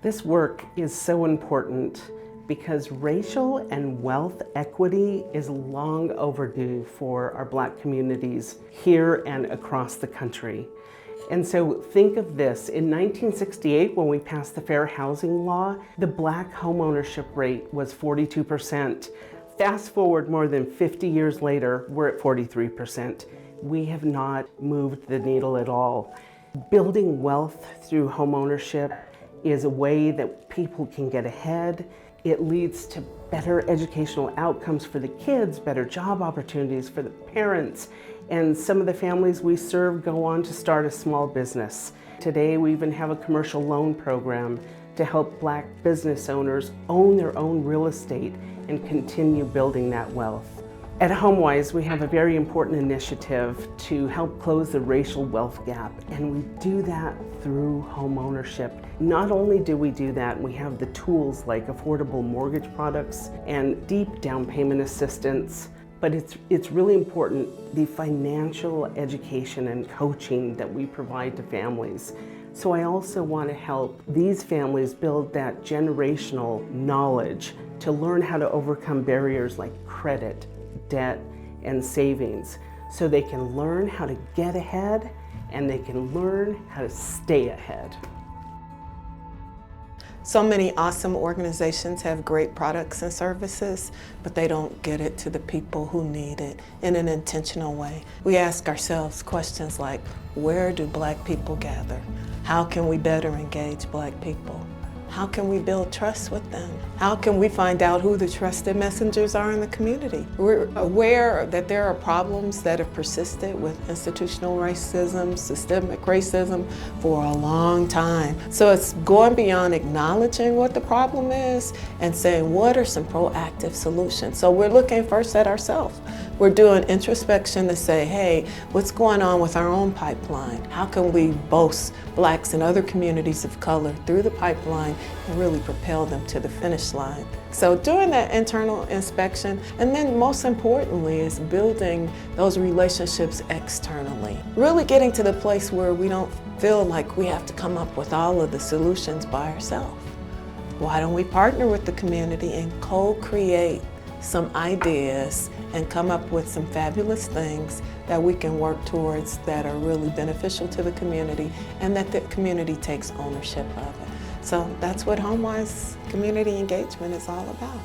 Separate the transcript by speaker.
Speaker 1: This work is so important because racial and wealth equity is long overdue for our Black communities here and across the country. And so think of this, in 1968, when we passed the Fair Housing Law, the Black homeownership rate was 42%. Fast forward more than 50 years later, we're at 43%. We have not moved the needle at all. Building wealth through homeownership is a way that people can get ahead. It leads to better educational outcomes for the kids, better job opportunities for the parents, and some of the families we serve go on to start a small business. Today we even have a commercial loan program to help Black business owners own their own real estate and continue building that wealth. At Homewise, we have a very important initiative to help close the racial wealth gap, and we do that through home ownership. Not only do we do that, we have the tools like affordable mortgage products and deep down payment assistance, but it's really important, the financial education and coaching that we provide to families. So I also want to help these families build that generational knowledge to learn how to overcome barriers like credit, debt, and savings, so they can learn how to get ahead and they can learn how to stay ahead.
Speaker 2: So many awesome organizations have great products and services, but they don't get it to the people who need it in an intentional way. We ask ourselves questions like, where do Black people gather? How can we better engage Black people? How can we build trust with them? How can we find out who the trusted messengers are in the community? We're aware that there are problems that have persisted with institutional racism, systemic racism for a long time. So it's going beyond acknowledging what the problem is and saying, what are some proactive solutions? So we're looking first at ourselves. We're doing introspection to say, hey, what's going on with our own pipeline? How can we boast Blacks and other communities of color through the pipeline and really propel them to the finish line? So doing that internal inspection, and then most importantly is building those relationships externally. Really getting to the place where we don't feel like we have to come up with all of the solutions by ourselves. Why don't we partner with the community and co-create some ideas and come up with some fabulous things that we can work towards that are really beneficial to the community and that the community takes ownership of it. So that's what Homewise community engagement is all about.